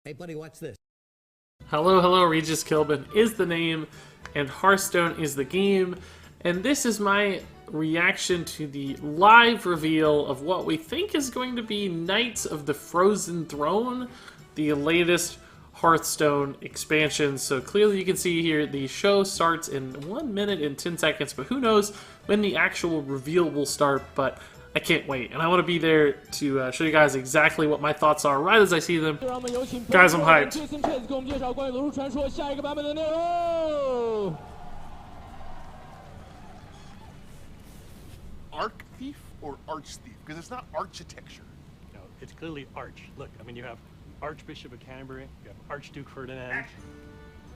Hey, buddy, watch this. Hello, hello, Regis Kilbin is the name, and Hearthstone is the game, and this is my reaction to the live reveal of what we think is going to be Knights of the Frozen Throne, the latest Hearthstone expansion. So clearly you can see here the show starts in 1 minute and 10 seconds, but who knows when the actual reveal will start, but I can't wait, and I want to be there to show you guys exactly what my thoughts are right as I see them. Guys, I'm hyped. Arc thief or arch thief? Because it's not architecture. No, it's clearly arch. Look, I mean, you have Archbishop of Canterbury, you have Archduke Ferdinand.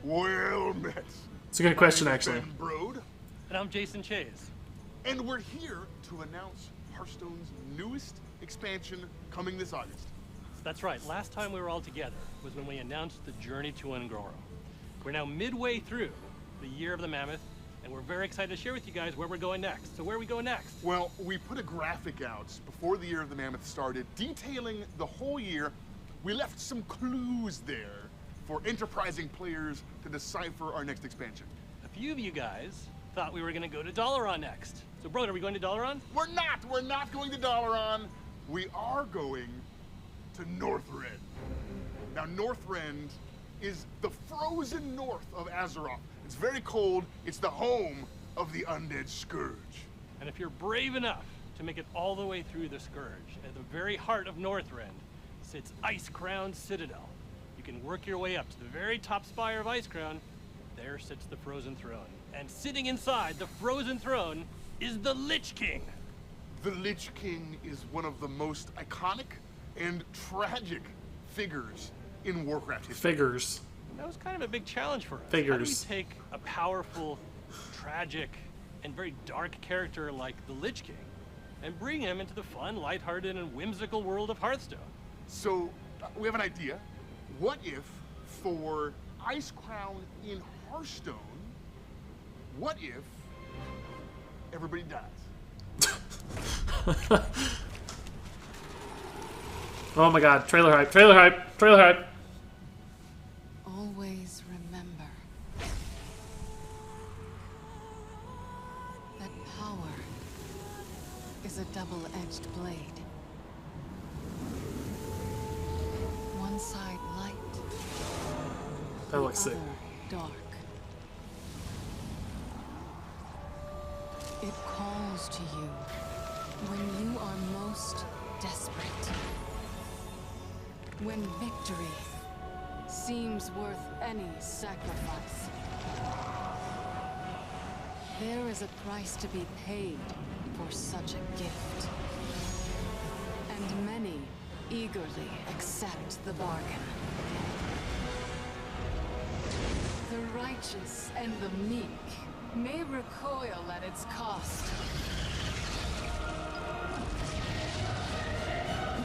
Well met. It's a good question, actually. Ben Brode, And I'm Jason Chase. and we're here to announce Hearthstone's newest expansion coming this August. That's right, last time we were all together was when we announced the Journey to Ungoro. We're now midway through the Year of the Mammoth, and we're very excited to share with you guys where we're going next. So where are we going next? Well, we put a graphic out before the Year of the Mammoth started detailing the whole year. We left some clues there for enterprising players to decipher our next expansion. A few of you guys thought we were going to go to Dalaran next. So, bro, are we going to Dalaran? We're not going to Dalaran. We are going to Northrend. Now, Northrend is the frozen north of Azeroth. It's very cold. It's the home of the Undead Scourge. And if you're brave enough to make it all the way through the Scourge, at the very heart of Northrend sits Ice-Crown Citadel. You can work your way up to the very top spire of Ice-Crown. There sits the Frozen Throne. And sitting inside the Frozen Throne is the Lich King. The Lich King is one of the most iconic and tragic figures in Warcraft history. Figures. That was kind of a big challenge for us. Figures. How do you take a powerful, tragic, and very dark character like the Lich King and bring him into the fun, lighthearted, and whimsical world of Hearthstone? So, we have an idea. What if, for Ice-Crown in Hearthstone, what if everybody dies? Oh my god, trailer hype, trailer hype, trailer hype. Always remember that power is a double-edged blade. One side light, That looks sick. other dark. It calls to you when you are most desperate. When victory seems worth any sacrifice. There is a price to be paid for such a gift. And many eagerly accept the bargain. The righteous and the meek may recoil at its cost.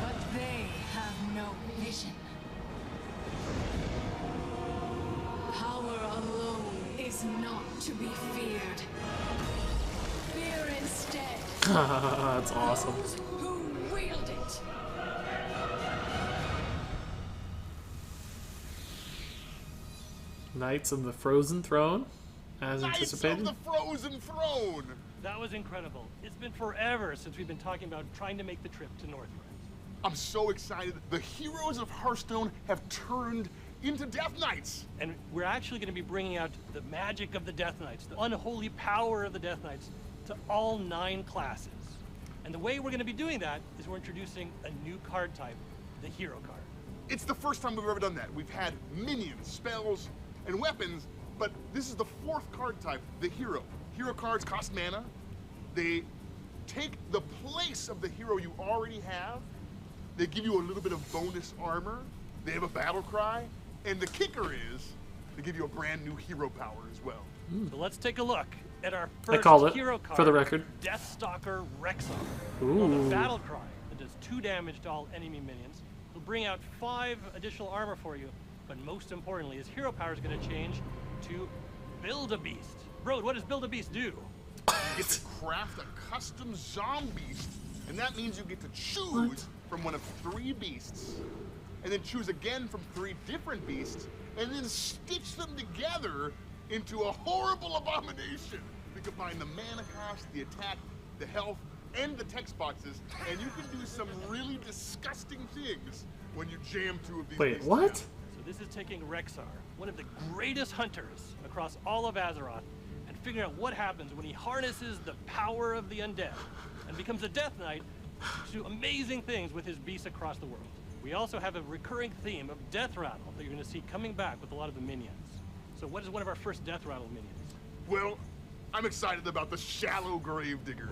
But they have no vision. Power alone is not to be feared. Fear instead That's awesome. those who wield it. Knights of the Frozen Throne, as Knights anticipated. of the Frozen Throne! That was incredible. It's been forever since we've been talking about trying to make the trip to Northrend. I'm so excited. The heroes of Hearthstone have turned into Death Knights. And we're actually going to be bringing out the magic of the Death Knights, the unholy power of the Death Knights, to all 9 classes. And the way we're going to be doing that is we're introducing a new card type, the Hero card. It's the first time we've ever done that. We've had minions, spells, and weapons, but this is the 4th card type, the Hero. Hero cards cost mana. They take the place of the hero you already have. They give you a little bit of bonus armor. They have a battle cry. And the kicker is, they give you a brand new hero power as well. So let's take a look at our I first called it, Hero card, for the record. Deathstalker Rexar. Ooh. On the battle cry that does 2 damage to all enemy minions. It'll bring out 5 additional armor for you, but most importantly, his hero power is going to change to Build a Beast. Bro, what does Build a Beast do? You get to craft a custom zombie, and that means you get to choose from one of 3 beasts and then choose again from 3 different beasts, and then stitch them together into a horrible abomination. We combine the mana cost, the attack, the health, and the text boxes, and you can do some really disgusting things when you jam 2 of these Wait, beasts what? together. So this is taking Rexar, one of the greatest hunters across all of Azeroth, and figuring out what happens when he harnesses the power of the undead and becomes a Death Knight to do amazing things with his beasts across the world. We also have a recurring theme of Death Rattle that you're going to see coming back with a lot of the minions. So what is one of our first Death Rattle minions? Well, I'm excited about the Shallow Gravedigger.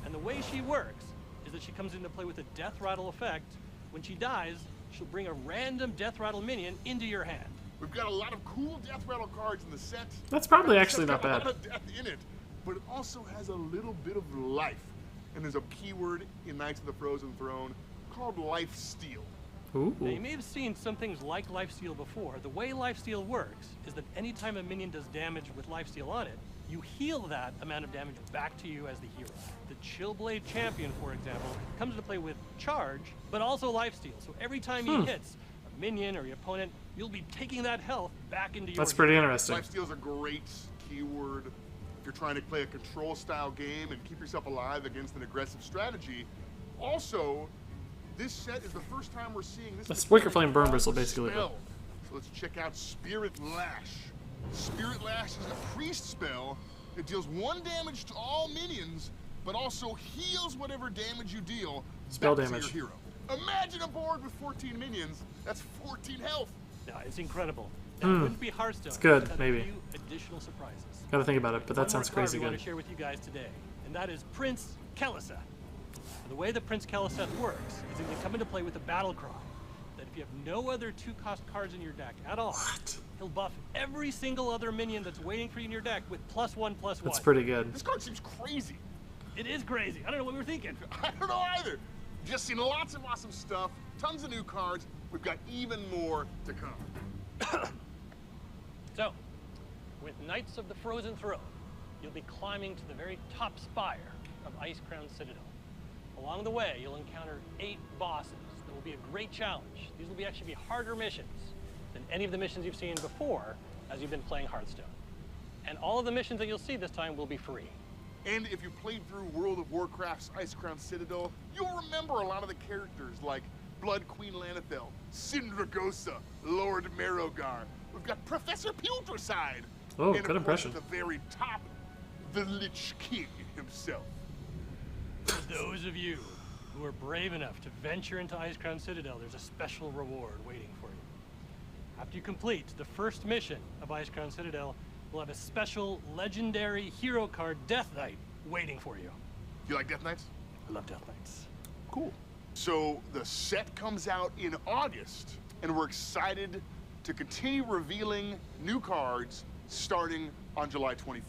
And the way she works is that she comes into play with a Death Rattle effect. When she dies, she'll bring a random Death Rattle minion into your hand. We've got a lot of cool Death Rattle cards in the set. That's probably It's actually not got bad. a lot of death in it, but it also has a little bit of life. And there's a keyword in Knights of the Frozen Throne called Life Steal. Ooh. Now, you may have seen some things like Lifesteal before. The way Lifesteal works is that anytime a minion does damage with Lifesteal on it, you heal that amount of damage back to you as the hero. The Chillblade Champion, for example, comes into play with Charge, but also Lifesteal. So every time he hits a minion or your opponent, you'll be taking that health back into your That's pretty interesting. Life Steal is a great keyword if you're trying to play a control-style game and keep yourself alive against an aggressive strategy. Also, this set is the first time we're seeing this. That's Wicker Flame Burn Bristle, basically. Spell. So let's check out Spirit Lash. Spirit Lash is a priest spell that deals 1 damage to all minions, but also heals whatever damage you deal Spell back damage. to your hero. Imagine a board with 14 minions. That's 14 health. Yeah, it's incredible. Now, it wouldn't be Hearthstone. It's good, without maybe. A few additional surprises. Gotta think about it, but that One sounds more card crazy we want good. to share with you guys today, and that is Prince Keleseth. The way that Prince Keleseth works is that you come into play with a battle cry. That if you have no other 2-cost cards in your deck at all, he'll buff every single other minion that's waiting for you in your deck with +1/+1. That's pretty good. This card seems crazy. It is crazy. I don't know what we were thinking. I don't know either. Just seen lots of awesome stuff, tons of new cards. We've got even more to come. So, with Knights of the Frozen Throne, you'll be climbing to the very top spire of Icecrown Citadel. Along the way, you'll encounter 8 bosses that will be a great challenge. These will actually be harder missions than any of the missions you've seen before as you've been playing Hearthstone. And all of the missions that you'll see this time will be free. And if you played through World of Warcraft's Icecrown Citadel, you'll remember a lot of the characters like Blood Queen Lanethel, Syndragosa, Lord Marrowgar. We've got Professor Putrescide. Oh, and good of course, impression. at the very top, the Lich King himself. For those of you who are brave enough to venture into Icecrown Citadel, there's a special reward waiting for you. After you complete the first mission of Icecrown Citadel, we'll have a special legendary hero card, Death Knight, waiting for you. You like Death Knights? I love Death Knights. Cool. So the set comes out in August, and we're excited to continue revealing new cards starting on July 24th.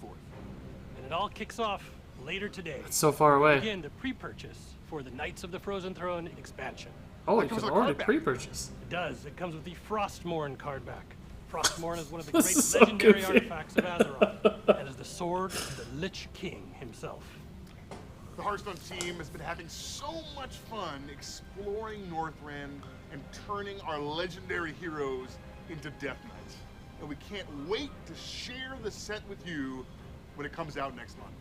And it all kicks off later today. It's so far away. Begin the pre-purchase for the Knights of the Frozen Throne expansion. Oh, That you comes can with a already card back. pre-purchase. It does. It comes with the Frostmourne card back. Frostmourne is one of the This great is so legendary goofy. artifacts of Azeroth, and is the sword of the Lich King himself. The Hearthstone team has been having so much fun exploring Northrend and turning our legendary heroes into Death Knights. And we can't wait to share the set with you when it comes out next month.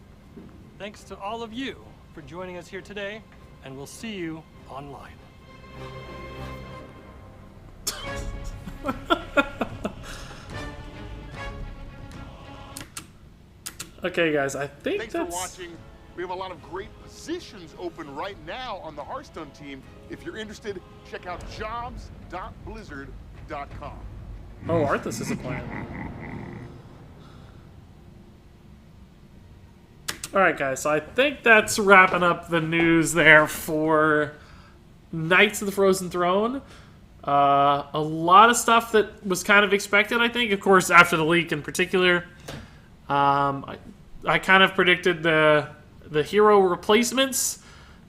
Thanks to all of you for joining us here today, and we'll see you online. Okay, guys, I think Thanks that's... for watching. We have a lot of great positions open right now on the Hearthstone team. If you're interested, check out jobs.blizzard.com. Oh, Arthas is a plan. Alright, guys, so I think that's wrapping up the news there for Knights of the Frozen Throne. A lot of stuff that was kind of expected, I think. Of course, after the leak in particular. I kind of predicted the hero replacements,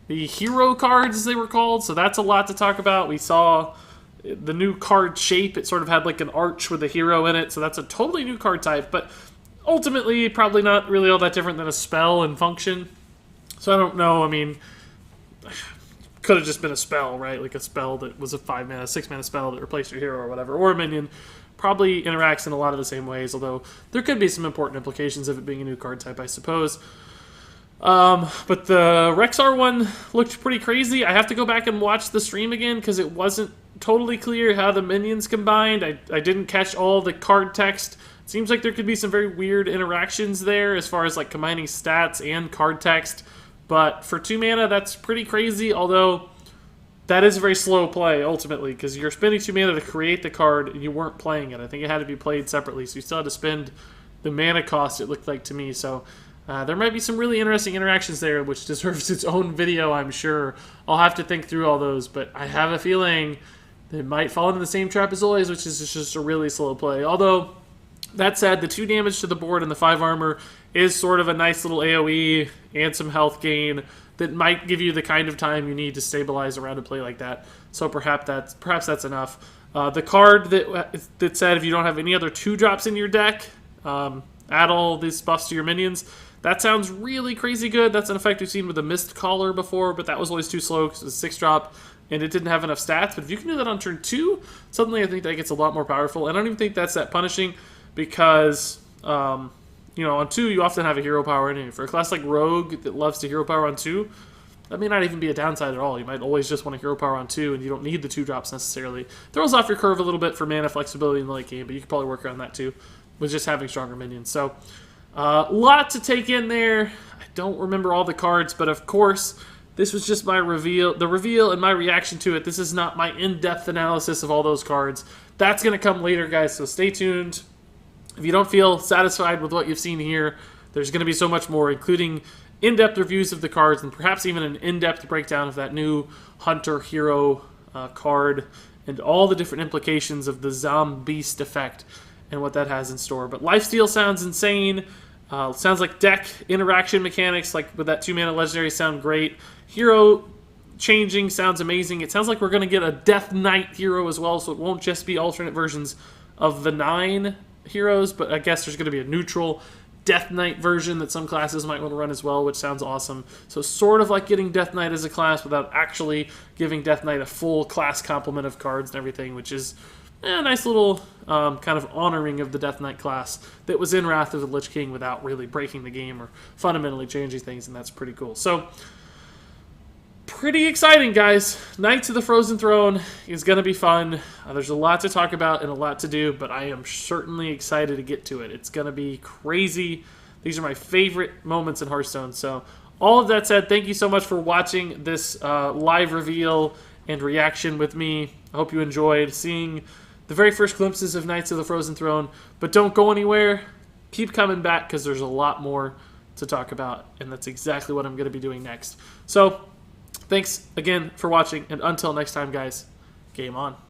the hero cards as they were called, so that's a lot to talk about. We saw the new card shape. It sort of had like an arch with a hero in it, so that's a totally new card type, but ultimately probably not really all that different than a spell in function. So I don't know, I mean, could have just been a spell, right? Like a spell that was a 5-mana, 6-mana spell that replaced your hero or whatever, or a minion. Probably interacts in a lot of the same ways, although there could be some important implications of it being a new card type, I suppose. But the Rexar one looked pretty crazy. I have to go back and watch the stream again because it wasn't totally clear how the minions combined. I didn't catch all the card text. It seems like there could be some very weird interactions there as far as like combining stats and card text. But for 2 mana, that's pretty crazy, although that is a very slow play, ultimately, because you're spending 2 mana to create the card, and you weren't playing it. I think it had to be played separately, so you still had to spend the mana cost, it looked like to me. So there might be some really interesting interactions there, which deserves its own video, I'm sure. I'll have to think through all those, but I have a feeling they might fall into the same trap as always, which is just a really slow play. Although, that said, the 2 damage to the board and the 5 armor is sort of a nice little AoE and some health gain that might give you the kind of time you need to stabilize around a play like that. So perhaps that's enough. The card that said if you don't have any other 2-drops in your deck, add all these buffs to your minions. That sounds really crazy good. That's an effect we've seen with the Mist Caller before, but that was always too slow because it was a 6-drop and it didn't have enough stats. But if you can do that on turn 2, suddenly I think that gets a lot more powerful. And I don't even think that's that punishing because you know, on 2, you often have a hero power in it. For a class like Rogue that loves to hero power on 2, that may not even be a downside at all. You might always just want to hero power on 2, and you don't need the 2-drops necessarily. Throws off your curve a little bit for mana flexibility in the late game, but you could probably work around that too, with just having stronger minions. So, lot to take in there. I don't remember all the cards, but of course, this was just my reveal. The reveal and my reaction to it. This is not my in-depth analysis of all those cards. That's going to come later, guys, so stay tuned. If you don't feel satisfied with what you've seen here, there's going to be so much more, including in-depth reviews of the cards and perhaps even an in-depth breakdown of that new Hunter Hero card and all the different implications of the Zombeast effect and what that has in store. But Lifesteal sounds insane. Sounds like deck interaction mechanics, like with that 2-mana legendary, sound great. Hero changing sounds amazing. It sounds like we're going to get a Death Knight hero as well, so it won't just be alternate versions of the 9 heroes, but I guess there's going to be a neutral Death Knight version that some classes might want to run as well, which sounds awesome. So sort of like getting Death Knight as a class without actually giving Death Knight a full class complement of cards and everything, which is a nice little kind of honoring of the Death Knight class that was in Wrath of the Lich King without really breaking the game or fundamentally changing things, and that's pretty cool. So pretty exciting, guys. Knights of the Frozen Throne is going to be fun. There's a lot to talk about and a lot to do, but I am certainly excited to get to it. It's going to be crazy. These are my favorite moments in Hearthstone. So all of that said, thank you so much for watching this live reveal and reaction with me. I hope you enjoyed seeing the very first glimpses of Knights of the Frozen Throne. But don't go anywhere. Keep coming back because there's a lot more to talk about, and that's exactly what I'm going to be doing next. So thanks again for watching, and until next time, guys, game on.